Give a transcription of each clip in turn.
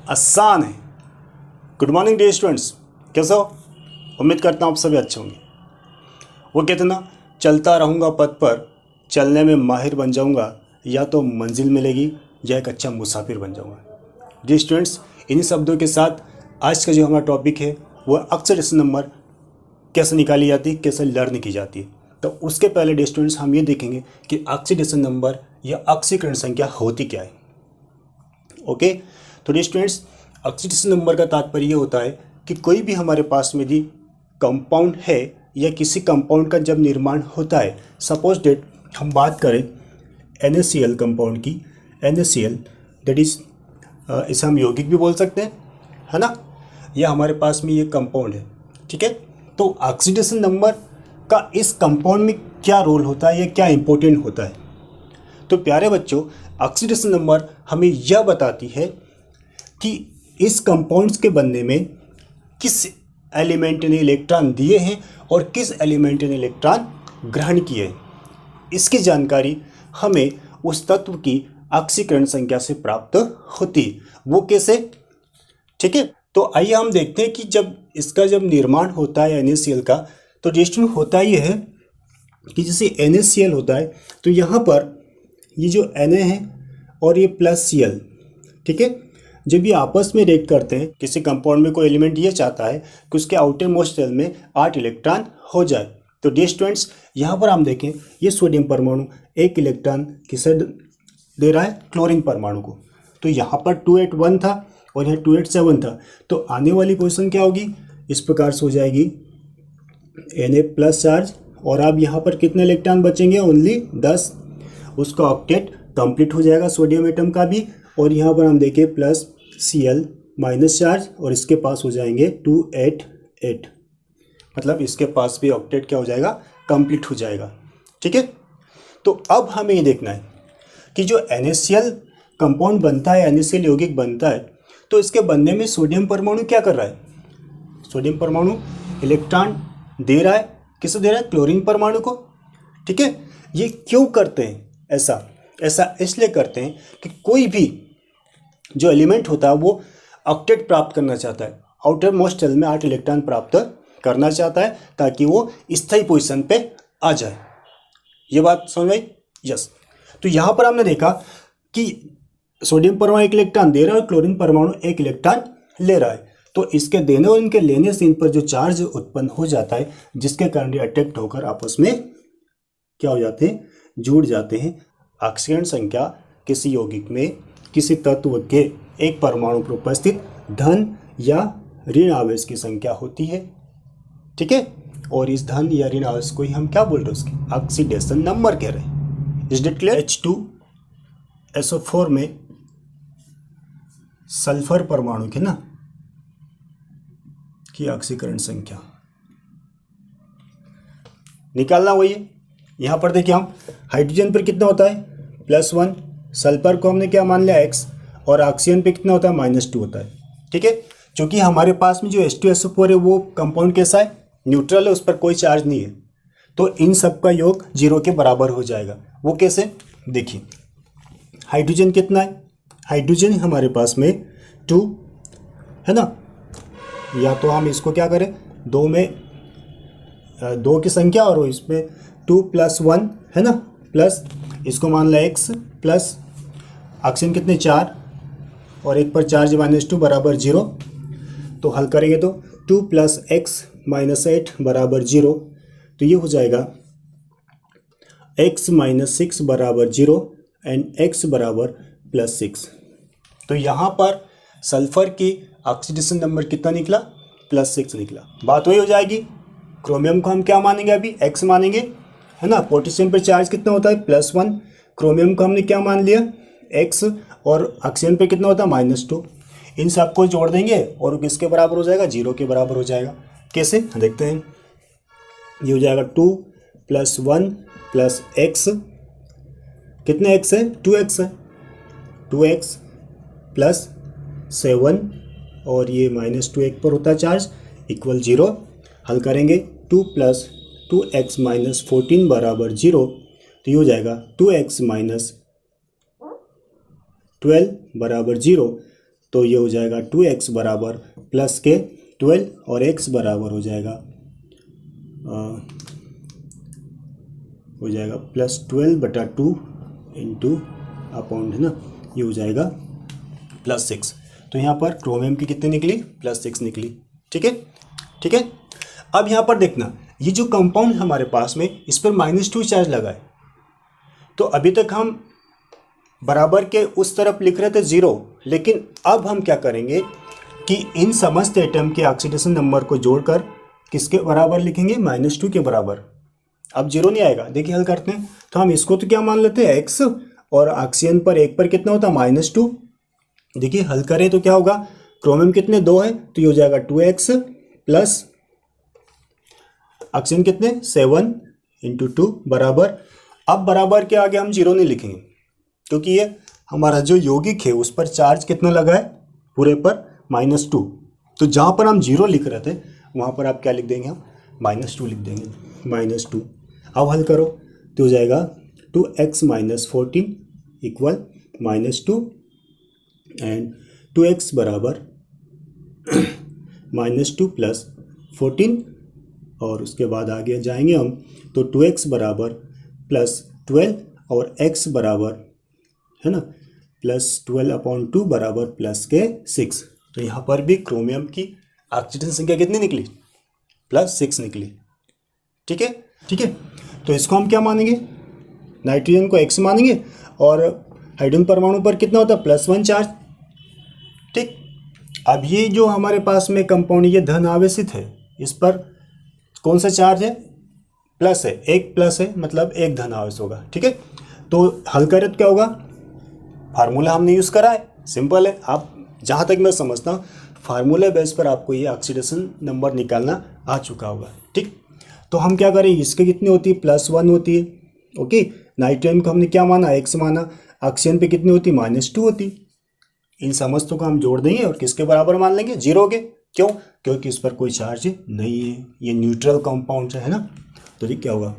आसान है। Good morning dear students, कैसे हो? उम्मीद करता हूँ आप सभी अच्छे होंगे। वो कहते ना, चलता रहूँगा पथ पर, चलने में माहिर बन जाऊँगा, या तो मंजिल मिलेगी या एक अच्छा मुसाफिर बन जाऊँगा। डियर स्टूडेंट्स, इन्हीं शब्दों के साथ आज का जो हमारा टॉपिक है वो ऑक्सीडेशन नंबर कैसे निकाली जाती है, कैसे लर्न की जाती है। तो उसके पहले डियर स्टूडेंट्स हम ये देखेंगे कि ऑक्सीडेशन नंबर या ऑक्सीकरण संख्या होती क्या है। ओके, तो डियर स्टूडेंट्स, ऑक्सीडेशन नंबर का तात्पर्य ये होता है कि कोई भी हमारे पास में यदि कंपाउंड है या किसी कंपाउंड का जब निर्माण होता है, सपोज डेट हम बात करें NaCl कंपाउंड की, NaCl दैट इज इसे हम यौगिक भी बोल सकते हैं, है ना। यह हमारे पास में ये कंपाउंड है, ठीक है। तो ऑक्सीडेशन नंबर का इस कंपाउंड में क्या रोल होता है या क्या इंपॉर्टेंट होता है? तो प्यारे बच्चों, ऑक्सीडेशन नंबर हमें यह बताती है कि इस कंपाउंड्स के बनने में किस एलिमेंट ने इलेक्ट्रॉन दिए हैं और किस एलिमेंट ने इलेक्ट्रॉन ग्रहण किए हैं। इसकी जानकारी हमें उस तत्व की ऑक्सीकरण संख्या से प्राप्त होती है। वो कैसे? ठीक है, तो आइए हम देखते हैं कि जब इसका निर्माण होता है NaCl का, तो रिएक्शन होता ये है कि जैसे NaCl होता है तो यहाँ पर ये जो Na है और ये प्लस Cl, ठीक है, जब ये आपस में रिएक्ट करते हैं, किसी कंपाउंड में कोई एलिमेंट ये चाहता है कि उसके आउटर मोस्ट शेल में 8 इलेक्ट्रॉन हो जाए। तो डियर स्टूडेंट्स, यहाँ पर हम देखें ये सोडियम परमाणु 1 इलेक्ट्रॉन किसे दे रहा है? क्लोरीन परमाणु को। तो यहाँ पर 281 था और यहाँ 287 था, तो आने वाली पोजीशन क्या होगी? इस प्रकार से हो जाएगी Na प्लस चार्ज, और अब यहाँ पर कितने इलेक्ट्रॉन बचेंगे? ओनली 10। उसका ऑक्टेट कंप्लीट हो जाएगा सोडियम एटम का भी, और यहाँ पर हम देखें प्लस Cl माइनस चार्ज, और इसके पास हो जाएंगे 288, मतलब इसके पास भी ऑक्टेट क्या हो जाएगा? कंप्लीट हो जाएगा, ठीक है। तो अब हमें ये देखना है कि जो NaCl कंपाउंड बनता है, NaCl यौगिक बनता है, तो इसके बनने में सोडियम परमाणु क्या कर रहा है? सोडियम परमाणु इलेक्ट्रॉन दे रहा है। किसे दे रहा है? क्लोरीन परमाणु को, ठीक है। ये क्यों करते हैं ऐसा इसलिए करते हैं कि कोई भी जो एलिमेंट होता है वो ऑक्टेट प्राप्त करना चाहता है, आउटर मोस्ट शेल में 8 इलेक्ट्रॉन प्राप्त करना चाहता है, ताकि वो स्थायी पोजीशन पे आ जाए। ये बात समझ आई? यस। तो यहाँ पर हमने देखा कि सोडियम परमाणु 1 इलेक्ट्रॉन दे रहा है और क्लोरीन परमाणु 1 इलेक्ट्रॉन ले रहा है। तो इसके देने और इनके लेने से इन पर जो चार्ज उत्पन्न हो जाता है, जिसके कारण ये अट्रैक्ट होकर आपस में क्या हो जाते हैं? जुड़ जाते हैं। ऑक्सीकरण संख्या किसी यौगिक में किसी तत्व के एक परमाणु पर उपस्थित धन या ऋण आवेश की संख्या होती है, ठीक है। और इस धन या ऋण आवेश को ही हम क्या बोल रहे हैं? उसकी ऑक्सीडेशन नंबर कह रहे हैं। Is it clear? H2SO4 में सल्फर परमाणु के ना की ऑक्सीकरण संख्या निकालना वही है। यहाँ पर देखिए, हम हाइड्रोजन पर कितना होता है? +1, सल्फर को हमने क्या मान लिया? X, और ऑक्सीजन पे कितना होता है? -2 होता है, ठीक है। क्योंकि हमारे पास में जो H2SO4 है वो कंपाउंड कैसा है? न्यूट्रल है, उस पर कोई चार्ज नहीं है, तो इन सब का योग 0 के बराबर हो जाएगा। वो कैसे? देखिए, हाइड्रोजन कितना है? हाइड्रोजन हमारे पास में 2 है ना, या तो हम इसको क्या करें, 2 में 2 की संख्या और इसमें 2 + 1 है ना, प्लस इसको मान लिया X, प्लस ऑक्सीजन कितने? 4, और 1 पर चार्ज -2 बराबर 0। तो हल करेंगे तो 2 + X - 8 बराबर 0। तो ये हो जाएगा X - 6 बराबर 0 एंड X बराबर +6। तो यहाँ पर सल्फर की ऑक्सीडेशन नंबर कितना निकला? +6 निकला। बात वही हो जाएगी। क्रोमियम को हम क्या मानेंगे? अभी X मानेंगे, है ना। पोटेशियम पर चार्ज कितना होता है? +1। क्रोमियम को हमने क्या मान लिया? X, और ऑक्सीजन पे कितना होता है? -2। इन सबको जोड़ देंगे और किसके बराबर हो जाएगा? 0 के बराबर हो जाएगा। कैसे? देखते हैं। ये हो जाएगा 2 + 1 + X, कितने X है? 2X है, 2X + 7, और ये -2 1 पर होता है चार्ज, इक्वल 0। हल करेंगे 2 + 2x - 14 बराबर 0। तो ये हो जाएगा 2x - 12 बराबर 0। तो ये हो जाएगा 2x बराबर प्लस के 12 और x बराबर हो जाएगा +12/2 इंटू अपॉन, है ना, ये हो जाएगा +6। तो यहाँ पर क्रोमियम की कितनी निकली? +6 निकली। ठीक है, ठीक है। अब यहाँ पर देखना, ये जो कंपाउंड हमारे पास में, इस पर -2 चार्ज लगा है। तो अभी तक हम बराबर के उस तरफ लिख रहे थे 0, लेकिन अब हम क्या करेंगे कि इन समस्त एटम के ऑक्सीडेशन नंबर को जोड़कर किसके बराबर लिखेंगे? -2 के बराबर। अब 0 नहीं आएगा। देखिए हल करते हैं, तो हम इसको तो क्या मान लेते हैं? x, और ऑक्सीजन पर 1 पर कितना होता है? -2। देखिए हल करें तो क्या होगा? क्रोमियम कितने? 2 है, तो ये हो जाएगा 2x प्लस ऑक्सीजन कितने? 7 इंटू 2 बराबर। अब बराबर के आगे हम 0 नहीं लिखेंगे, क्योंकि ये हमारा जो यौगिक है उस पर चार्ज कितना लगा है? पूरे पर -2। तो जहाँ पर हम 0 लिख रहे थे वहाँ पर आप क्या लिख देंगे? हम -2 लिख देंगे, -2। अब हल करो तो हो जाएगा 2x - 14 इक्वल -2 एंड 2x बराबर -2 प्लस 14, और उसके बाद आगे जाएंगे हम तो 2x बराबर +12 और x बराबर, है ना, +12/2 बराबर प्लस के 6। तो यहाँ पर भी क्रोमियम की ऑक्सीजन संख्या कितनी निकली? +6 निकली। ठीक है, ठीक है। तो इसको हम क्या मानेंगे? नाइट्रोजन को x मानेंगे, और हाइड्रोजन परमाणु पर कितना होता है? +1 चार्ज। ठीक। अब ये जो हमारे पास में कंपाउंड, ये धन आवेशित है, इस पर कौन सा चार्ज है? प्लस है, एक प्लस है, मतलब एक धन आवेश होगा। ठीक है, तो हल करें तो क्या होगा? फार्मूला हमने यूज़ करा है, सिंपल है। आप जहाँ तक मैं समझता हूँ फार्मूला बेस पर आपको ये ऑक्सीडेशन नंबर निकालना आ चुका होगा। ठीक, तो हम क्या करें? इसके कितनी होती है? +1 होती है। ओके, नाइट्रोजन को हमने क्या माना? x माना। ऑक्सीजन पे कितनी होती? -2 होती। इन समस्तों को हम जोड़ देंगे और किसके बराबर मान लेंगे? 0 के। क्यों? क्योंकि इस पर कोई चार्ज नहीं है, ये न्यूट्रल कंपाउंड है ना। तो ये क्या होगा?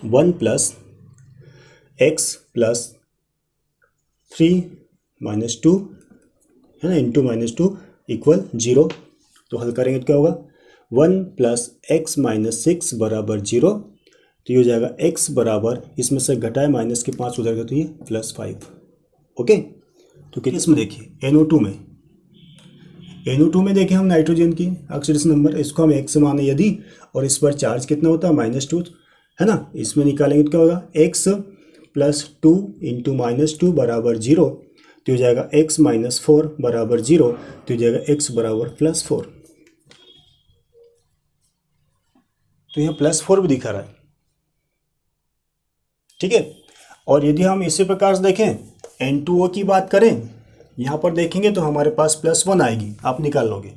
1 + x + 3 - 2, है ना, इंटू -2 इक्वल 0। तो हल करेंगे तो क्या होगा? 1 + x - 6 बराबर 0। तो ये हो जाएगा x बराबर, इसमें से घटाए माइनस के 5 उधर गए तो ये +5। ओके, तो किस में देखिए NO2 में देखें हम नाइट्रोजन की ऑक्सीडेशन नंबर, इसको हम x माने यदि, और इस पर चार्ज कितना होता है? -2, है ना। इसमें निकालेंगे तो क्या होगा? x + 2 इंटू -2 बराबर 0। तो हो जाएगा x - 4 बराबर 0। तो हो जाएगा x बराबर +4। तो यहाँ +4 भी दिखा रहा है। ठीक है, और यदि हम इसी प्रकार से देखें, N2O की बात करें, यहाँ पर देखेंगे तो हमारे पास +1 आएगी, आप निकाल लोगे।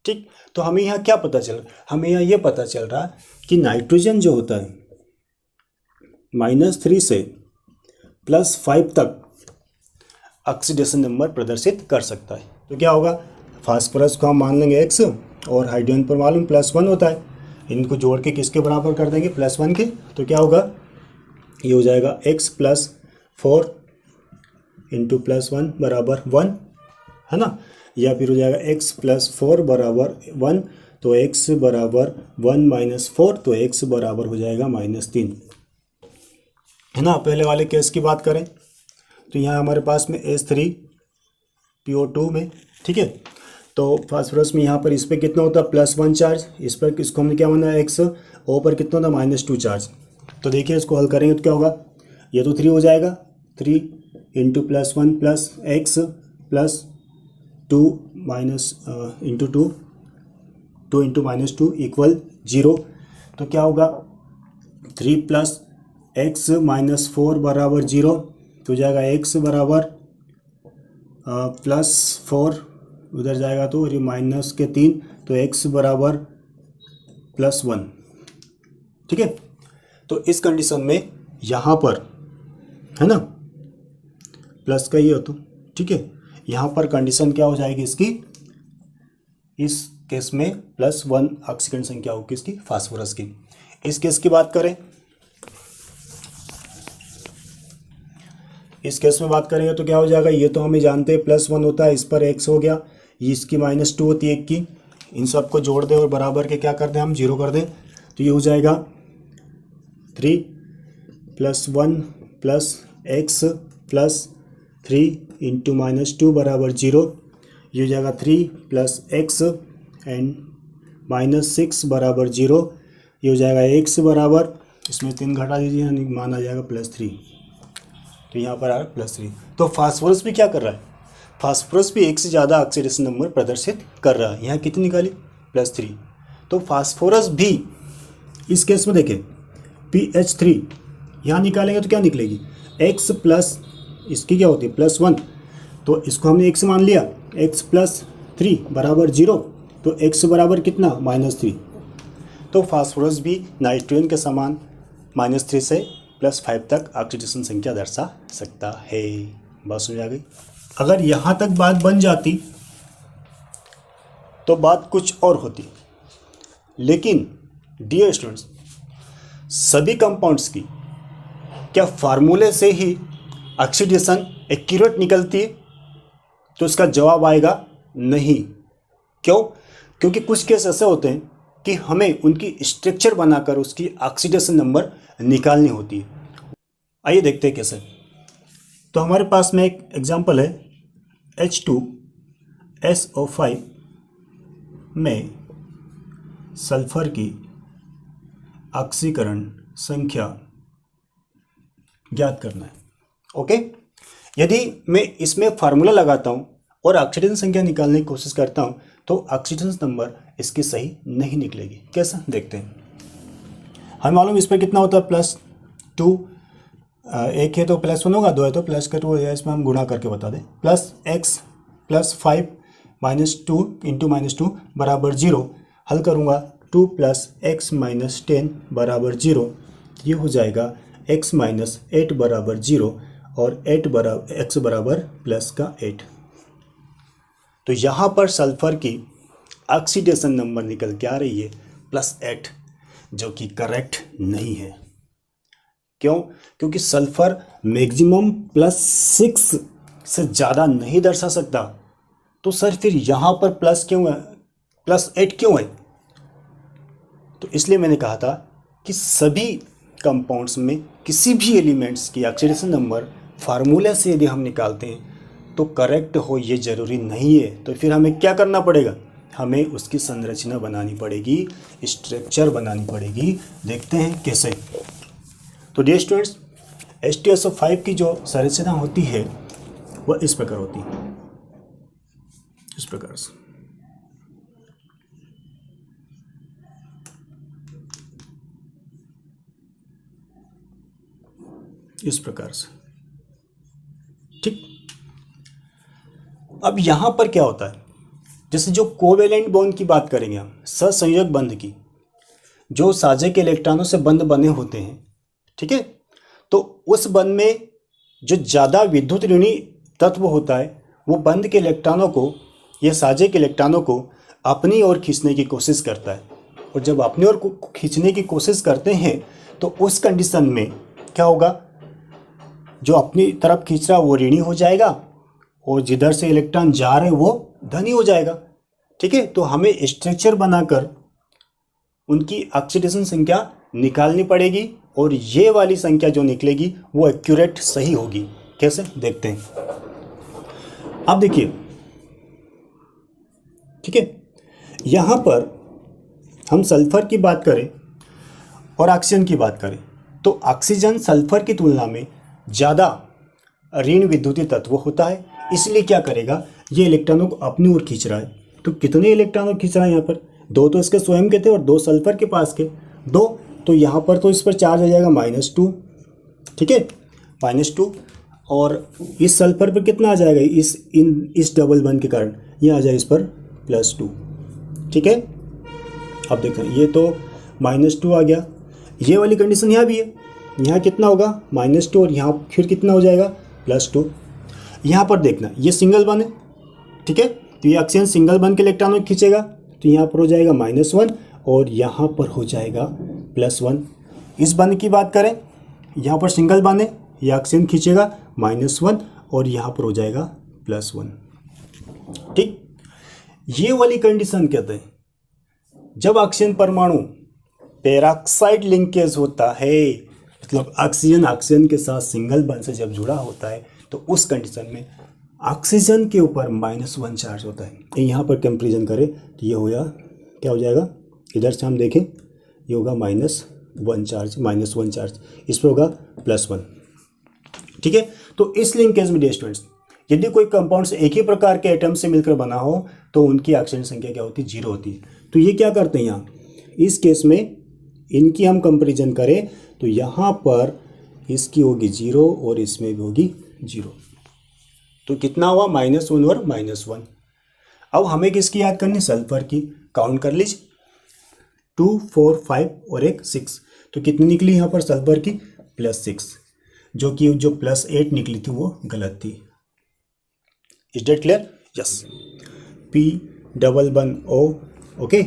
ठीक, तो हमें यहाँ क्या पता चल रहा है? हमें यहाँ ये पता चल रहा है कि नाइट्रोजन जो होता है -3 से +5 तक ऑक्सीडेशन नंबर प्रदर्शित कर सकता है। तो क्या होगा? फास्फोरस को हम मान लेंगे x, और हाइड्रोजन पर मालूम +1 होता है। इनको जोड़ के किसके बराबर कर देंगे? +1 के। तो क्या होगा? ये हो जाएगा x + 4 इंटू +1 बराबर 1, है ना, या फिर हो जाएगा x + 4 बराबर 1। तो x बराबर 1 - 4, तो x बराबर हो जाएगा -3, है ना। पहले वाले केस की बात करें तो यहाँ हमारे पास में H3PO2 में, ठीक है, तो फास्फोरस में यहाँ पर इस पर कितना होता है? +1 चार्ज। इस पर किसको हमने क्या माना? x। O पर कितना होता है? -2 चार्ज। तो देखिए इसको हल करेंगे तो क्या होगा? ये तो 3 हो जाएगा, 3 into +1 plus x plus 2 minus into 2 into -2 equal 0। तो क्या होगा? 3 + x - 4 बराबर 0। तो जाएगा x बराबर +4, उधर जाएगा तो ये -3, तो x बराबर +1। ठीक है, तो इस कंडीशन में यहाँ पर, है ना, प्लस का ये हो तो ठीक है, यहाँ पर कंडीशन क्या हो जाएगी इसकी? इस केस में +1 ऑक्सीजन संख्या होगी इसकी, फास्फोरस की। इस केस की बात करें इस केस में बात करेंगे तो क्या हो जाएगा, ये तो हमें जानते हैं +1 होता है, इस पर x हो गया, ये इसकी -2 होती है 1 की, इन सबको जोड़ दें और बराबर के क्या कर दें हम 0 कर दें, तो ये हो जाएगा 3 + 1 + x + 3 × -2 बराबर 0, ये हो जाएगा 3 + x एंड -6 बराबर 0, ये हो जाएगा x बराबर, इसमें 3 घटा दीजिए यानी मान आ जाएगा +3, तो यहाँ पर आ रहा है +3। तो फास्फोरस भी क्या कर रहा है, फास्फोरस भी एक से ज़्यादा ऑक्सीडेशन नंबर प्रदर्शित कर रहा है। यहाँ कितनी निकाली, +3। तो फास्फोरस भी इस केस में देखें PH3 यहाँ निकालेंगे तो क्या निकलेगी, x प्लस इसकी क्या होती है +1, तो इसको हमने x मान लिया, x + 3 बराबर 0, तो x बराबर कितना -3। तो फास्फोरस भी नाइट्रोजन के समान -3 से +5 तक ऑक्सीडेशन संख्या दर्शा सकता है। बात समझ आ गई। अगर यहाँ तक बात बन जाती तो बात कुछ और होती, लेकिन डियर स्टूडेंट्स सभी कंपाउंड्स की क्या फार्मूले से ही ऑक्सीडेशन एक्यूरेट निकलती है, तो इसका जवाब आएगा नहीं। क्यों, क्योंकि कुछ केस ऐसे होते हैं कि हमें उनकी स्ट्रक्चर बनाकर उसकी ऑक्सीडेशन नंबर निकालनी होती है। आइए देखते हैं कैसे। तो हमारे पास में एक एग्जांपल है H2SO5 में सल्फर की ऑक्सीकरण संख्या ज्ञात करना है। ओके, यदि मैं इसमें फार्मूला लगाता हूं और ऑक्सीडेशन संख्या निकालने की कोशिश करता हूं तो ऑक्सीडेशन नंबर इसकी सही नहीं निकलेगी। कैसा, देखते हैं। हमें मालूम इस पर कितना होता है +2, एक है तो +1 होगा, 2 है तो +2 हो जाए, इसमें हम गुणा करके बता दें, +x + 5 -2 × -2 बराबर 0, हल करूँगा 2 + x - 10 बराबर 0, ये हो जाएगा x - 8 बराबर 0 और 8 बराबर x बराबर +8। तो यहाँ पर सल्फर की ऑक्सीडेशन नंबर निकल के आ रही है +8, जो कि करेक्ट नहीं है। क्यों, क्योंकि सल्फर मैक्सिमम +6 से ज़्यादा नहीं दर्शा सकता, तो सर फिर यहाँ पर प्लस क्यों है, +8 क्यों है। तो इसलिए मैंने कहा था कि सभी कंपाउंड्स में किसी भी एलिमेंट्स की ऑक्सीडेशन नंबर फार्मूले से यदि हम निकालते हैं तो करेक्ट हो ये ज़रूरी नहीं है। तो फिर हमें क्या करना पड़ेगा, हमें उसकी संरचना बनानी पड़ेगी, स्ट्रक्चर बनानी पड़ेगी। देखते हैं कैसे। तो डियर स्टूडेंट्स H2SO5 की जो संरचना होती है वह इस प्रकार होती है, इस प्रकार से। इस प्रकार से, ठीक। अब यहां पर क्या होता है, जैसे जो कोवेलेंट बॉन्ड की बात करेंगे हम, सहसंयोजक बंध की, जो साझे के इलेक्ट्रॉनों से बंध बने होते हैं, ठीक है। तो उस बंध में जो ज़्यादा विद्युत ऋणी तत्व होता है वो बंध के इलेक्ट्रॉनों को या साझे के इलेक्ट्रॉनों को अपनी ओर खींचने की कोशिश करता है, और जब अपनी ओर खींचने की कोशिश करते हैं तो उस कंडीशन में क्या होगा, जो अपनी तरफ खींच रहा है वो ऋणी हो जाएगा और जिधर से इलेक्ट्रॉन जा रहे हैं वो धनी हो जाएगा, ठीक है। तो हमें स्ट्रक्चर बनाकर उनकी ऑक्सीडेशन संख्या निकालनी पड़ेगी और ये वाली संख्या जो निकलेगी वो एक्यूरेट सही होगी। कैसे, देखते हैं। अब देखिए, ठीक है, यहाँ पर हम सल्फर की बात करें और ऑक्सीजन की बात करें तो ऑक्सीजन सल्फर की तुलना में ज़्यादा ऋण विद्युतीय तत्व होता है, इसलिए क्या करेगा, ये इलेक्ट्रॉनों को अपनी ओर खींच रहा है। तो कितने इलेक्ट्रॉनों खींच रहा है यहाँ पर, 2 तो इसके स्वयं के थे और 2 सल्फर के पास के, 2, तो यहाँ पर तो इस पर चार्ज आ जाएगा -2, ठीक है, -2, और इस सल्फर पर कितना आ जाएगा, इस डबल बंध के कारण ये आ जाएगा इस पर +2, ठीक है। अब देखें, ये तो -2 आ गया, ये वाली कंडीशन यहाँ भी है, यहाँ कितना होगा -2 और यहाँ फिर कितना हो जाएगा +2। यहाँ पर देखना, ये सिंगल बंध है, ठीक है, तो ये ऑक्सीजन सिंगल बंध के इलेक्ट्रॉनों को खींचेगा, तो यहाँ पर हो जाएगा -1 और यहाँ पर हो जाएगा +1। इस बंध की बात करें, यहाँ पर सिंगल बंध है, ये ऑक्सीजन खींचेगा -1 और यहाँ पर हो जाएगा +1। ठीक, ये वाली कंडीशन कहते हैं जब ऑक्सीजन परमाणु पेरोक्साइड लिंकेज होता है, मतलब ऑक्सीजन के साथ सिंगल बॉन्ड से जब जुड़ा होता है तो उस कंडीशन में ऑक्सीजन के ऊपर -1 चार्ज होता है। यहाँ पर कंपेरिजन करें तो ये हो गया, क्या हो जाएगा, इधर से हम देखें ये होगा -1 चार्ज, इस पर होगा +1। ठीक है, तो इस लिंकेज में डियर स्टूडेंट्स यदि कोई कंपाउंड्स एक ही प्रकार के एटम से मिलकर बना हो तो उनकी ऑक्सीजन संख्या क्या होती है, 0 होती है। तो ये क्या करते हैं यहाँ इस केस में इनकी हम कंपैरिजन करें तो यहाँ पर इसकी होगी 0 और इसमें भी होगी 0, तो कितना हुआ -1 और -1। अब हमें किसकी याद करनी, सल्फर की। काउंट कर लीजिए 2 4 5 और एक 6, तो कितनी निकली यहाँ पर सल्फर की +6, जो कि जो +8 निकली थी वो गलत थी। Is that clear? Yes. P double बन O, ओके,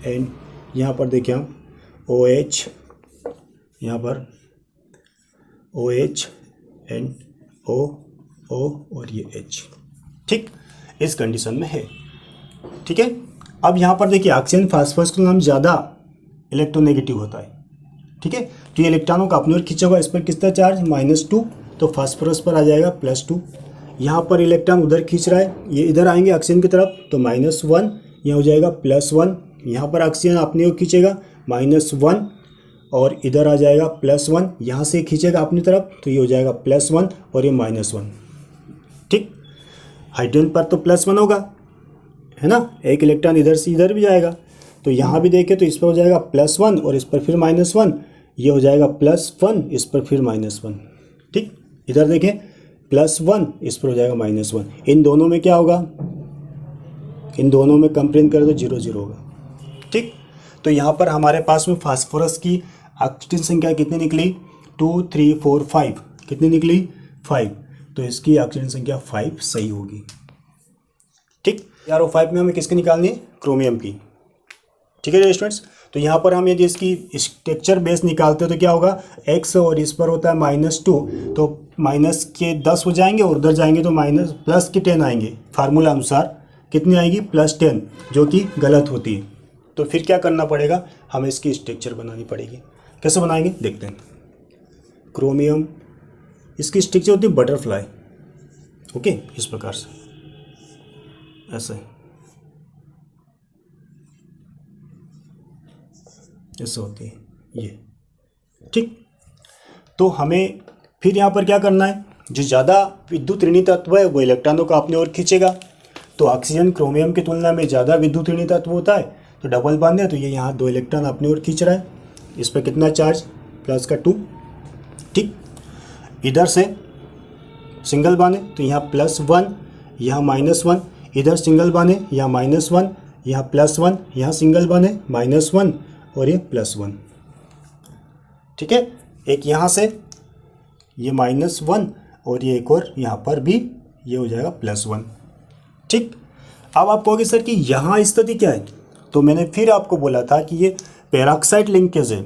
एंड यहाँ पर देखिए हम OH, यहाँ पर OH एंड O और ये H। ठीक, इस कंडीशन में है। ठीक है, अब यहाँ पर देखिए ऑक्सीजन फास्फोरस का नाम ज़्यादा इलेक्ट्रोनेगेटिव होता है। ठीक है, तो ये इलेक्ट्रॉनों का अपनी ओर खींचा हुआ, इस पर कितना चार्ज -2, तो फास्फोरस पर आ जाएगा +2। यहाँ पर इलेक्ट्रॉन उधर खींच रहा है, ये इधर आएंगे ऑक्सीजन की तरफ तो -1, यहाँ हो जाएगा +1। यहाँ पर ऑक्सीजन अपनी ओर खींचेगा -1 और इधर आ जाएगा +1, यहाँ से खींचेगा अपनी तरफ तो ये हो जाएगा +1 और ये -1। ठीक, हाइड्रोजन पर तो +1 होगा, है ना, एक इलेक्ट्रॉन इधर से इधर भी जाएगा, तो यहाँ भी देखें तो इस पर हो जाएगा +1 और इस पर फिर -1, ये हो जाएगा +1, इस पर फिर -1। ठीक, इधर देखें +1, इस पर हो जाएगा -1। इन दोनों में क्या होगा, इन दोनों में कंपेयर करें तो 0 0 होगा। ठीक, तो यहाँ पर हमारे पास में फास्फोरस की ऑक्सीजन संख्या कितनी निकली, 2 3 4 5, कितनी निकली 5, तो इसकी ऑक्सीजन संख्या 5 सही होगी। ठीक, यार 5 में हमें किसकी निकालनी है, क्रोमियम की। ठीक है स्टूडेंट्स, तो यहाँ पर हम यदि इसकी स्ट्रक्चर बेस निकालते हैं तो क्या होगा, x और इस पर होता है -2, तो माइनस के 10 हो जाएंगे और उधर जाएंगे तो प्लस के 10 आएंगे। फार्मूला अनुसार कितनी आएगी, +10, जो कि गलत होती है। तो फिर क्या करना पड़ेगा, हमें इसकी स्ट्रक्चर बनानी पड़ेगी। कैसे बनाएंगे देखते हैं। क्रोमियम, इसकी स्ट्रक्चर होती है बटरफ्लाई, ओके, इस प्रकार से ऐसे ऐसे होती है ये। ठीक, तो हमें फिर यहाँ पर क्या करना है, जो ज़्यादा विद्युत ऋणी तत्व है वो इलेक्ट्रॉनों को अपनी ओर खींचेगा। तो ऑक्सीजन क्रोमियम की तुलना में ज़्यादा विद्युत ऋणी तत्व होता है, तो डबल बॉन्ड है तो ये यहाँ 2 इलेक्ट्रॉन अपनी ओर खींच रहा है। इस पर कितना चार्ज, +2। ठीक, इधर से सिंगल बॉन्ड है तो यहाँ +1, यहाँ -1, इधर सिंगल बॉन्ड है यहाँ -1, यहाँ +1, यहाँ सिंगल बॉन्ड है -1 और ये +1। ठीक है, एक यहाँ से ये -1 और ये एक और यहाँ पर भी ये हो जाएगा +1। ठीक, अब आप कहोगे सर कि यहाँ स्थिति क्या है, तो मैंने फिर आपको बोला था कि ये पेरोक्साइड लिंकेज है।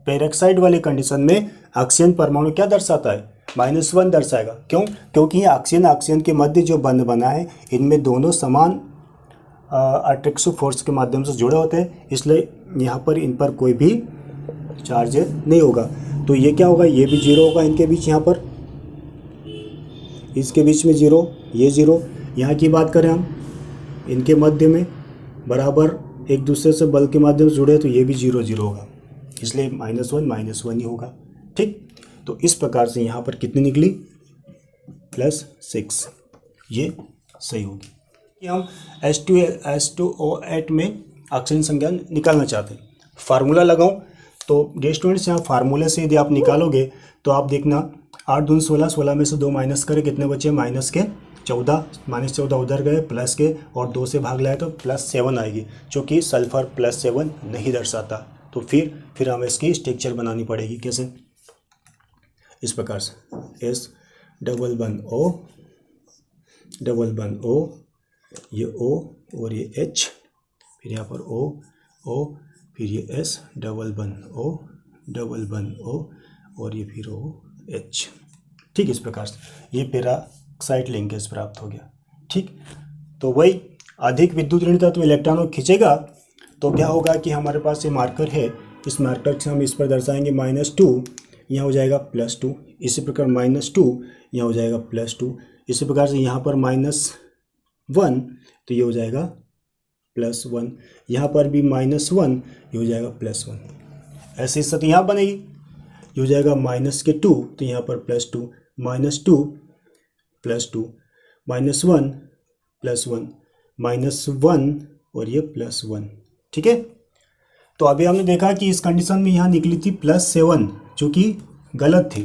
पेरोक्साइड वाले कंडीशन में ऑक्सीजन परमाणु क्या दर्शाता है, -1 दर्शाएगा। क्यों, क्योंकि ये ऑक्सीजन के मध्य जो बंध बना है इनमें दोनों समान अट्रैक्टिव फोर्स के माध्यम से जुड़े होते हैं, इसलिए यहाँ पर इन पर कोई भी चार्ज नहीं होगा। तो ये क्या होगा, ये भी 0 होगा इनके बीच, यहाँ पर इसके बीच में 0, ये 0। यहाँ की बात करें हम, इनके मध्य में बराबर एक दूसरे से बल के माध्यम से जुड़े तो ये भी 0 0 होगा, इसलिए -1 ही होगा। ठीक, तो इस प्रकार से यहाँ पर कितनी निकली, +6, ये सही होगी। कि हम H2O8 में ऑक्सीजन संख्या निकालना चाहते हैं, फार्मूला लगाऊं तो डियर स्टूडेंट्स यहाँ फार्मूले से यदि आप निकालोगे तो आप देखना 8 दूनी 16, 16 में से 2 माइनस करें, कितने बचे, -14, -14 उधर गए, प्लस के और 2 से भाग लाए तो +7 आएगी, जो कि सल्फर +7 नहीं दर्शाता। तो फिर हमें इसकी स्ट्रक्चर बनानी पड़ेगी। कैसे, इस प्रकार से S डबल बन O, ये O और ये H, फिर यहाँ पर O, फिर ये S डबल बन O और ये फिर OH। ठीक, इस प्रकार से ये पेराक्साइड लिंकेज प्राप्त हो गया। ठीक, तो वही अधिक विद्युत ऋण तत्व इलेक्ट्रॉनों को खींचेगा तो क्या होगा कि हमारे पास ये मार्कर है, इस मार्कर से हम इस पर दर्शाएंगे -2, यहाँ हो जाएगा +2। इसी प्रकार -2 यहाँ हो जाएगा +2। इसी प्रकार से यहाँ पर -1 तो ये हो जाएगा +1। यहाँ पर भी -1 ये हो जाएगा +1। ऐसी स्थिति यहाँ बनेगी, ये हो जाएगा -2 तो यहाँ पर +2, -2 +2, -1 +1, -1 और ये +1। ठीक है, तो अभी हमने देखा कि इस कंडीशन में यहाँ निकली थी +7 जो कि गलत थी,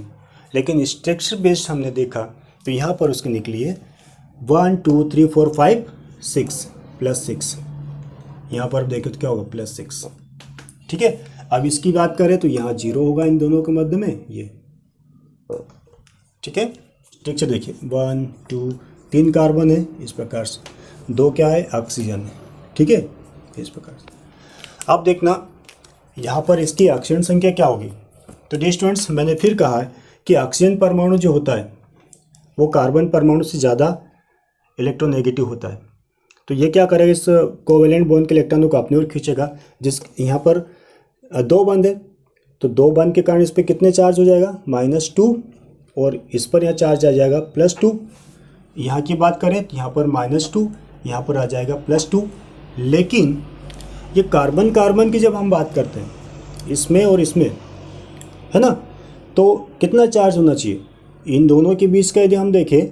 लेकिन स्ट्रक्चर बेस्ड हमने देखा तो यहाँ पर उसकी निकली है 1 2 3 4 5 6 +6। यहाँ पर देखें तो क्या होगा +6। ठीक है, अब इसकी बात करें तो यहाँ 0 होगा इन दोनों के मध्य में ये। ठीक है, स्ट्रक्चर देखिए 1 2 3 कार्बन है इस प्रकार से, 2 क्या है ऑक्सीजन है। ठीक है, इस प्रकार से अब देखना यहाँ पर इसकी ऑक्सीजन संख्या क्या होगी। तो डियर स्टूडेंट्स, मैंने फिर कहा है कि ऑक्सीजन परमाणु जो होता है वो कार्बन परमाणु से ज़्यादा इलेक्ट्रोनेगेटिव होता है। तो ये क्या करेगा, इस कोवेलेंट बॉन्ड के इलेक्ट्रॉनों को अपनी ओर खींचेगा। जिस यहाँ पर 2 बंद है तो 2 बंद के कारण इस पर कितने चार्ज हो जाएगा -2 और इस पर यहाँ चार्ज आ जाएगा +2। यहाँ की बात करें तो यहाँ पर -2, यहाँ पर आ जाएगा +2। लेकिन ये कार्बन कार्बन की जब हम बात करते हैं इसमें और इसमें, है ना, तो कितना चार्ज होना चाहिए इन दोनों के बीच का। यदि हम देखें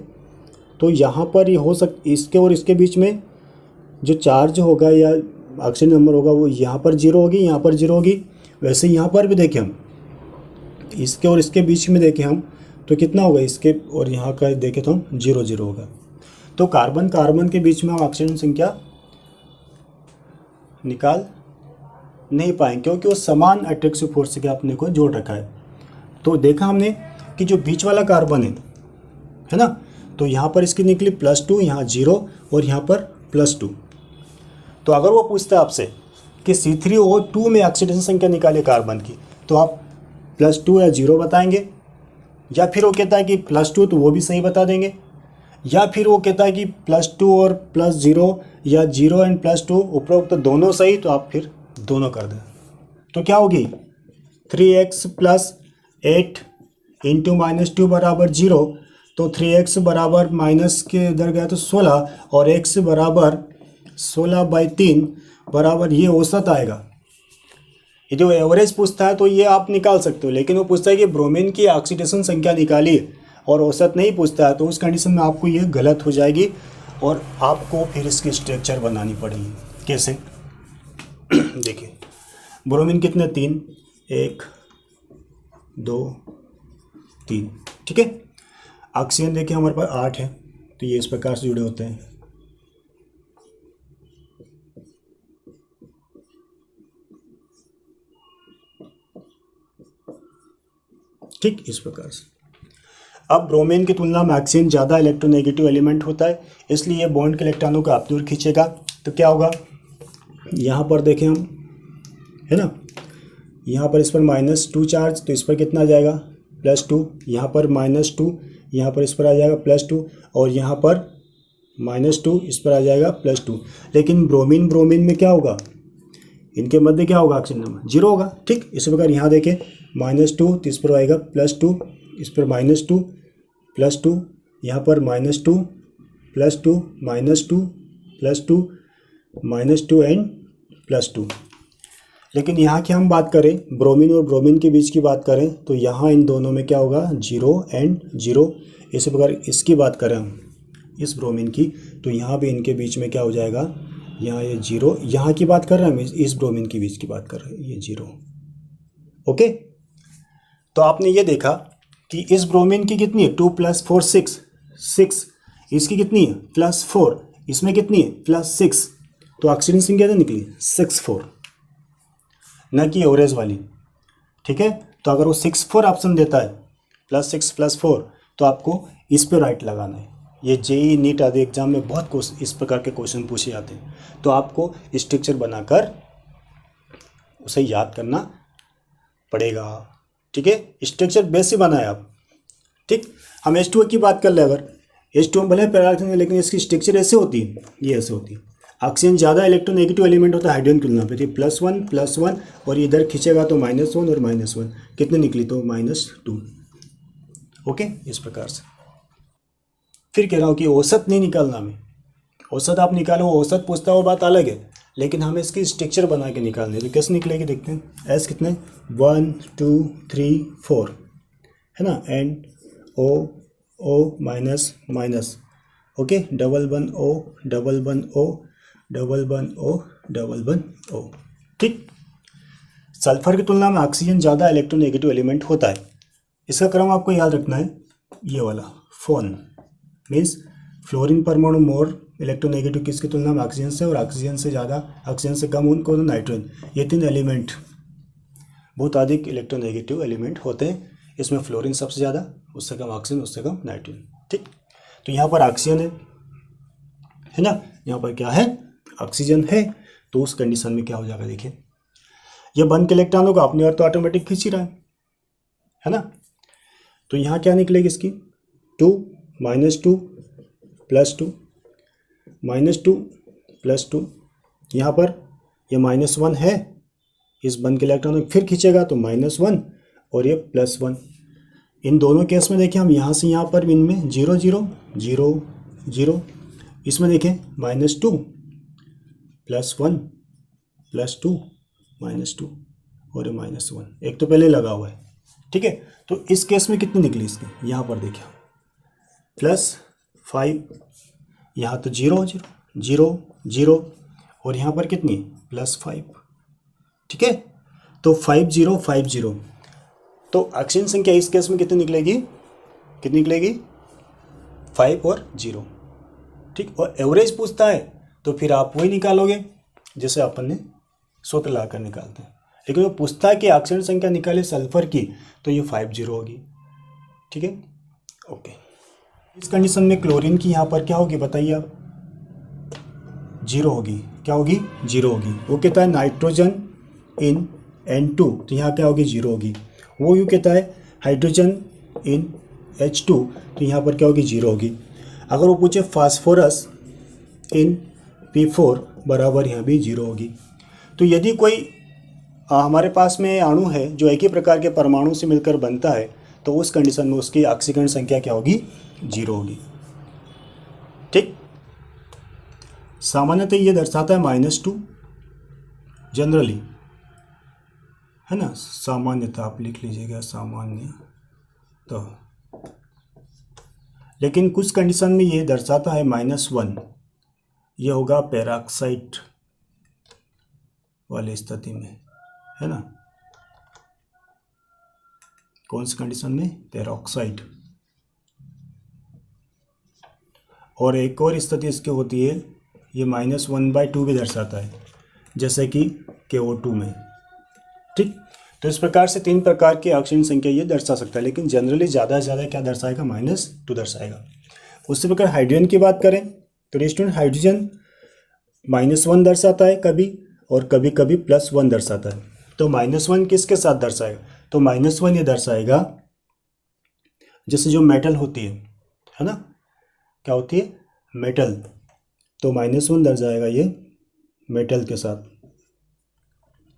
तो यहाँ पर ये हो इसके और इसके बीच में जो चार्ज होगा या ऑक्सीजन नंबर होगा वो यहाँ पर 0 होगी, यहाँ पर 0 होगी। वैसे यहाँ पर भी देखें हम इसके और इसके बीच में देखें हम तो कितना होगा, इसके और यहाँ का देखें तो हम 0 0 होगा। तो कार्बन कार्बन के बीच में हम ऑक्सीजन संख्या निकाल नहीं पाएंगे क्योंकि वो समान अट्रैक्टिव फोर्स से अपने को जोड़ रखा है। तो देखा हमने कि जो बीच वाला कार्बन है ना, तो यहाँ पर इसकी निकली +2, यहाँ 0 और यहाँ पर +2। तो अगर वो पूछता है आपसे कि C3O2 में ऑक्सीडेशन संख्या निकाले कार्बन की, तो आप +2 या 0 बताएंगे, या फिर वो कहता है कि +2 तो वो भी सही बता देंगे, या फिर वो कहता है कि +2 और +0 या 0 एंड +2 उपरोक्त तो दोनों सही, तो आप फिर दोनों कर दें। तो क्या होगी 3x + 8 इंटू -2 बराबर 0। तो 3x बराबर माइनस के इधर गया तो 16 और x बराबर 16/3 बराबर ये औसत आएगा। ये जो एवरेज पूछता है तो ये आप निकाल सकते हो, लेकिन वो पूछता है कि ब्रोमीन की ऑक्सीडेशन संख्या निकालिए और औसत नहीं पूछता है, तो उस कंडीशन में आपको ये गलत हो जाएगी और आपको फिर इसकी स्ट्रक्चर बनानी पड़ेगी। कैसे देखिए, ब्रोमीन कितने 3, 1 2 3। ठीक है, ऑक्सीजन देखिए हमारे पास 8 है, तो ये इस प्रकार से जुड़े होते हैं। ठीक, इस प्रकार से। अब ब्रोमीन की तुलना में ऑक्सीजन ज़्यादा इलेक्ट्रोनेगेटिव एलिमेंट होता है, इसलिए बॉन्ड के इलेक्ट्रॉनों को अपनी ओर खींचेगा। तो क्या होगा, यहाँ पर देखें हम, है ना, यहाँ पर इस पर -2 चार्ज, तो इस पर कितना आ जाएगा +2, यहाँ पर -2, यहाँ पर इस पर आ जाएगा +2 और यहाँ पर -2 इस पर आ जाएगा +2। लेकिन ब्रोमीन ब्रोमीन में क्या होगा, इनके मध्य क्या होगा, ऑक्सीजन नंबर 0 होगा। ठीक, इसी प्रकार यहाँ देखें -2 तो इस पर आएगा +2, इस पर -2 +2, यहाँ पर -2 +2 -2 +2 -2 एंड +2। लेकिन यहाँ की हम बात करें ब्रोमीन और ब्रोमीन के बीच की बात करें तो यहाँ इन दोनों में क्या होगा 0 एंड 0। इसी प्रकार इसकी बात करें हम इस ब्रोमीन की, तो यहाँ भी इनके बीच में क्या हो जाएगा, यहाँ ये 0, यहाँ की बात कर रहे हैं हम, इस ब्रोमीन के बीच की बात कर रहे हैं, ये 0। ओके, तो आपने ये देखा कि इस ब्रोमीन की कितनी है 2 + 4 6, इसकी कितनी है +4, इसमें कितनी है +6, तो ऑक्सीजन संख्या क्या निकली 64, न कि एवरेज वाली। ठीक है, तो अगर वो 64 ऑप्शन देता है +6 + 4 तो आपको इस पे राइट लगाना है। ये जेईई नीट आदि एग्जाम में बहुत इस प्रकार के क्वेश्चन पूछे जाते हैं, तो आपको स्ट्रक्चर बनाकर उसे याद करना पड़ेगा। ठीक है, स्ट्रक्चर बेस से बनाए आप। ठीक, हम H2O की बात कर ले, अगर H2O भले पैराक्स है लेकिन इसकी स्ट्रक्चर ऐसे होती है, ये ऐसे होती है। ऑक्सीजन ज़्यादा इलेक्ट्रोनेगेटिव एलिमेंट होता है हाइड्रोजन की तुलना पे, तो +1 और इधर खींचेगा तो -1 और -1 कितने निकली, तो -2। ओके, इस प्रकार से। फिर कह रहा हूँ कि औसत नहीं निकालना हमें, औसत आप निकालो, औसत पूछता हो बात अलग है, लेकिन हमें इसकी स्ट्रक्चर बना के निकालनी है। तो कैसे निकलेगी देखते हैं। एस कितने 1 2 3 4 है ना, and O minus okay, double one O। ठीक, सल्फर की तुलना में ऑक्सीजन ज़्यादा इलेक्ट्रोनेगेटिव एलिमेंट होता है। इसका क्रम आपको याद रखना है, ये वाला फोन मीन्स फ्लोरीन परमाणु मोर इलेक्ट्रोनेगेटिव किसकी तुलना में, ऑक्सीजन से, और ऑक्सीजन से ज़्यादा, ऑक्सीजन से कम उनको नाइट्रोजन। ये 3 एलिमेंट बहुत अधिक इलेक्ट्रोनेगेटिव एलिमेंट होते हैं। इसमें फ्लोरीन सबसे ज़्यादा, उससे कम ऑक्सीजन, उससे कम नाइट्रोजन। ठीक, तो यहाँ पर ऑक्सीजन है ना, यहाँ पर क्या है, ऑक्सीजन है। तो उस कंडीशन में क्या हो जाएगा, देखिए ये बंद के इलेक्ट्रॉनों को अपनी ओर तो ऑटोमेटिक खींच ही रहा है ना। तो यहाँ क्या निकलेगी इसकी 2 -2 +2 -2 यहाँ पर ये -1 है, इस बंद के इलेक्ट्रॉन फिर खींचेगा तो -1 और ये +1। इन दोनों केस में देखें हम यहाँ से यहाँ पर इनमें 0 0 0 0, इसमें देखें -2 +1 +2 -2 और ये -1, एक तो पहले लगा हुआ है। ठीक है, तो इस केस में कितनी निकली इसकी, यहाँ पर देखिए +5, यहाँ तो 0 0 0 0 और यहाँ पर कितनी +5। ठीक है, तो 5 0 5 0। तो ऑक्सीजन संख्या इस केस में कितनी निकलेगी 5 और 0। ठीक, और एवरेज पूछता है तो फिर आप वही निकालोगे जैसे अपन ने सूत्र लाकर निकालते हैं। लेकिन वो पूछता है कि ऑक्सीजन संख्या निकाले सल्फर की, तो ये 5 0 होगी। ठीक है, ओके। इस कंडीशन में क्लोरीन की यहाँ पर क्या होगी बताइए आप, 0 होगी। क्या होगी, 0 होगी। वो कहता है नाइट्रोजन इन N2, तो यहाँ क्या होगी, 0 होगी। वो यूँ कहता है हाइड्रोजन इन H2, तो यहाँ पर क्या होगी, 0 होगी। अगर वो पूछे फास्फोरस इन P4 बराबर, यहाँ भी 0 होगी। तो यदि कोई हमारे पास में अणु है जो एक ही प्रकार के परमाणु से मिलकर बनता है, तो उस कंडीशन में उसकी ऑक्सीकरण संख्या क्या होगी, 0 होगी। ठीक, सामान्यतः ये दर्शाता है -2 जनरली, है ना, सामान्यतः आप लिख लीजिएगा सामान्य तो। लेकिन कुछ कंडीशन में ये दर्शाता है -1, ये होगा पेरोक्साइड वाली स्थिति में, है ना। कौन सी कंडीशन में, पेरोक्साइड। और एक और स्थिति इसकी होती है, ये -1/2 भी दर्शाता है, जैसे कि KO2 में। ठीक, तो इस प्रकार से 3 प्रकार की ऑक्सीजन संख्या ये दर्शा सकता है, लेकिन जनरली ज़्यादा से ज़्यादा क्या दर्शाएगा, -2 दर्शाएगा। उसी प्रकार हाइड्रोजन की बात करें तो स्टूडेंट हाइड्रोजन -1 दर्शाता है कभी, और कभी कभी +1 दर्शाता है। तो -1 किसके साथ दर्शाएगा, तो -1 ये दर्शाएगा जैसे जो मेटल होती है ना, क्या होती है, मेटल। तो -1 दर्शाएगा ये मेटल के साथ,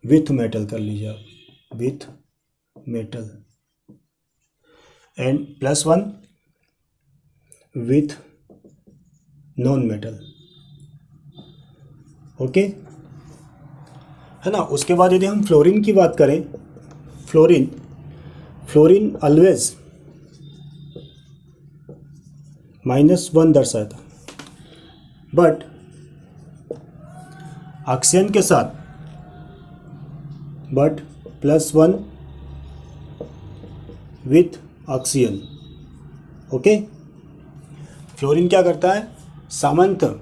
विथ मेटल कर लीजिए आप, with metal. And +1 with non metal. Okay, है ना। उसके बाद यदि हम फ्लोरीन की बात करें, फ्लोरीन ऑलवेज -1 दर्शाता, बट ऑक्सीजन के साथ +1 विथ ऑक्सीजन। ओके, फ्लोरीन क्या करता है, सामान्यतः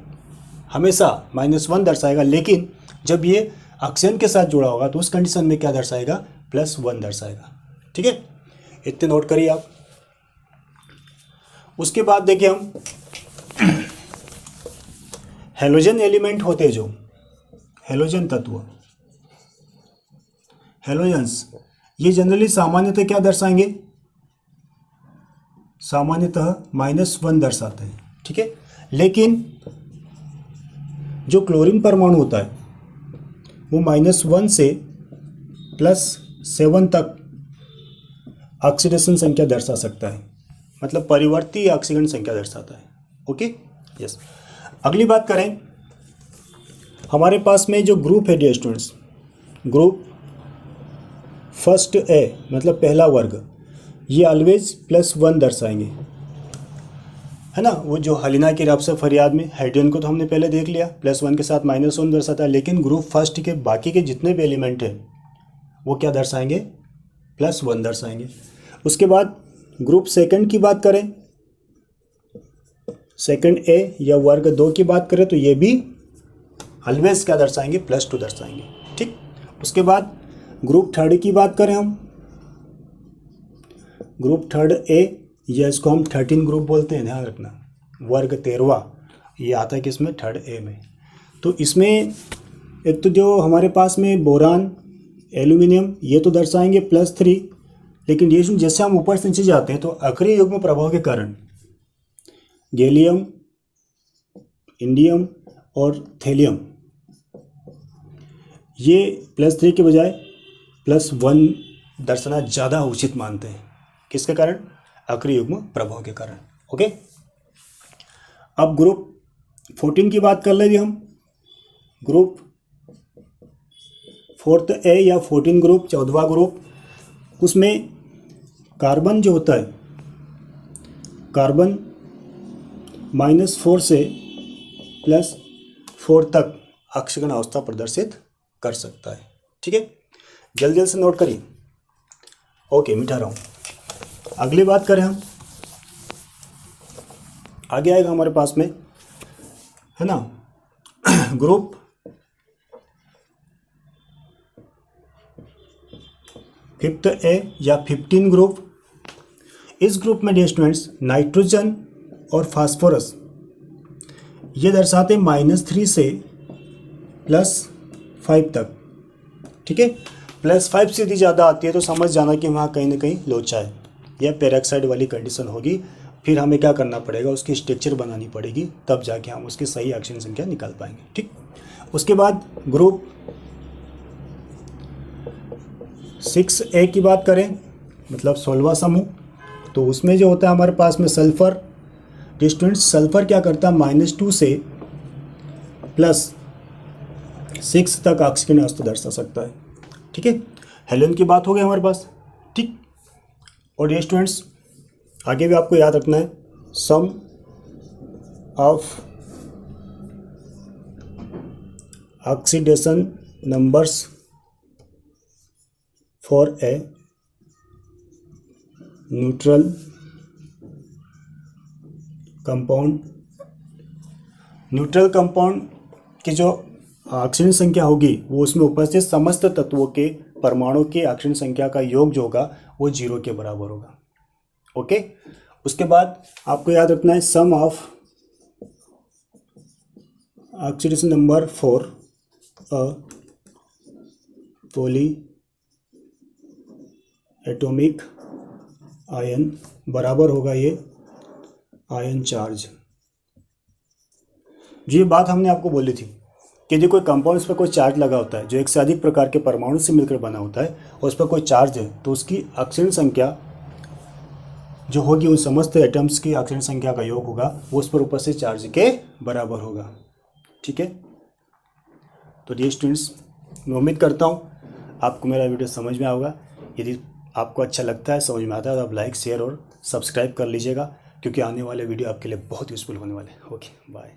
हमेशा -1 दर्शाएगा, लेकिन जब ये ऑक्सीजन के साथ जुड़ा होगा तो उस कंडीशन में क्या दर्शाएगा, +1 दर्शाएगा। ठीक है, इतने नोट करिए आप। उसके बाद देखिए हम हेलोजन एलिमेंट होते हैं, जो हेलोजन तत्व, हेलोजन्स, ये जनरली सामान्यतः क्या दर्शाएंगे, सामान्यतः -1 दर्शाते हैं, ठीक है। लेकिन जो क्लोरीन परमाणु होता है वो -1 से +7 तक ऑक्सीडेशन संख्या दर्शा सकता है, मतलब परिवर्ती ऑक्सीकरण संख्या दर्शाता है। Okay, yes. अगली बात करें, हमारे पास में जो ग्रुप है dear students, group first A मतलब पहला वर्ग, ये ऑलवेज +1 दर्शाएंगे, है ना। वो जो हलीना की रब से फरियाद में हाइड्रोजन को तो हमने पहले देख लिया, +1 के साथ -1 दर्शाता है। लेकिन ग्रुप फर्स्ट के बाकी के जितने भी एलिमेंट हैं वो क्या दर्शाएंगे, +1 दर्शाएंगे। उसके बाद ग्रुप सेकंड की बात करें, सेकंड ए या वर्ग 2 की बात करें तो ये भी ऑलवेज क्या दर्शाएंगे, +2 दर्शाएंगे, ठीक। उसके बाद ग्रुप थर्ड की बात करें हम, ग्रुप थर्ड ए या इसको हम 13 ग्रुप बोलते हैं, ध्यान रखना। वर्ग 13वां ये आता है किसमें, थर्ड ए में। तो इसमें एक तो जो हमारे पास में बोरान, एल्यूमिनियम, ये तो दर्शाएंगे +3। लेकिन ये जैसे हम ऊपर से नीचे जाते हैं तो अक्रिय युग्म प्रभाव के कारण गैलियम, इंडियम और थेलियम ये +3 के बजाय +1 दर्शाना ज़्यादा उचित मानते हैं। किसके कारण, अक्रिय युग्म प्रभाव के कारण। ओके, अब ग्रुप 14 की बात कर लेंगे हम। ग्रुप फोर्थ ए या 14 ग्रुप, 14वां ग्रुप, उसमें कार्बन जो होता है, कार्बन -4 से +4 तक ऑक्सीकरण अवस्था प्रदर्शित कर सकता है, ठीक है। जल्दी जल्दी से नोट करिए। ओके, मिटा रहा हूँ। अगली बात करें हम, आगे आएगा हमारे पास में, है ना, ग्रुप फिफ्थ ए या 15 ग्रुप। इस ग्रुप में डियर स्टूडेंट्स नाइट्रोजन और फास्फोरस ये दर्शाते -3 से +5 तक, ठीक है। +5 से यदि ज़्यादा आती है तो समझ जाना कि वहाँ कहीं ना कहीं लोचा है या पेरोक्साइड वाली कंडीशन होगी। फिर हमें क्या करना पड़ेगा, उसकी स्ट्रक्चर बनानी पड़ेगी, तब जाके हम उसकी सही ऑक्सीजन संख्या निकाल पाएंगे, ठीक। उसके बाद ग्रुप 6A की बात करें, मतलब 16वां समूह, तो उसमें जो होता है हमारे पास में सल्फर। स्टूडेंट्स सल्फर क्या करता है, -2 से +6 तक ऑक्सीजन अवस्था दर्शा सकता है, ठीक है। हेलोजन की बात हो गई हमारे पास, ठीक। और ये स्टूडेंट्स आगे भी आपको याद रखना है, sum of oxidation numbers for a neutral compound. Neutral compound की जो ऑक्सीजन संख्या होगी वो उसमें उपस्थित समस्त तत्वों के परमाणु की ऑक्सीजन संख्या का योग जो होगा वो 0 के बराबर होगा। ओके, उसके बाद आपको याद रखना है sum of oxidation number for a polyatomic ion बराबर होगा ये आयन चार्ज। जो ये बात हमने आपको बोली थी कि जो कोई कंपाउंड पर कोई चार्ज लगा होता है, जो एक से अधिक प्रकार के परमाणु से मिलकर बना होता है और उस पर कोई चार्ज है, तो उसकी ऑक्सीजन संख्या जो होगी उन समस्त एटम्स की ऑक्सीजन संख्या का योग होगा वो उस पर उपस्थित चार्ज के बराबर होगा, ठीक है। तो डियर स्टूडेंट्स, मैं उम्मीद करता हूँ आपको मेरा वीडियो समझ में आएगा। यदि आपको अच्छा लगता है, समझ में आता है, तो आप लाइक, शेयर और सब्सक्राइब कर लीजिएगा, क्योंकि आने वाले वीडियो आपके लिए बहुत यूज़फुल होने वाले हैं। Okay, bye.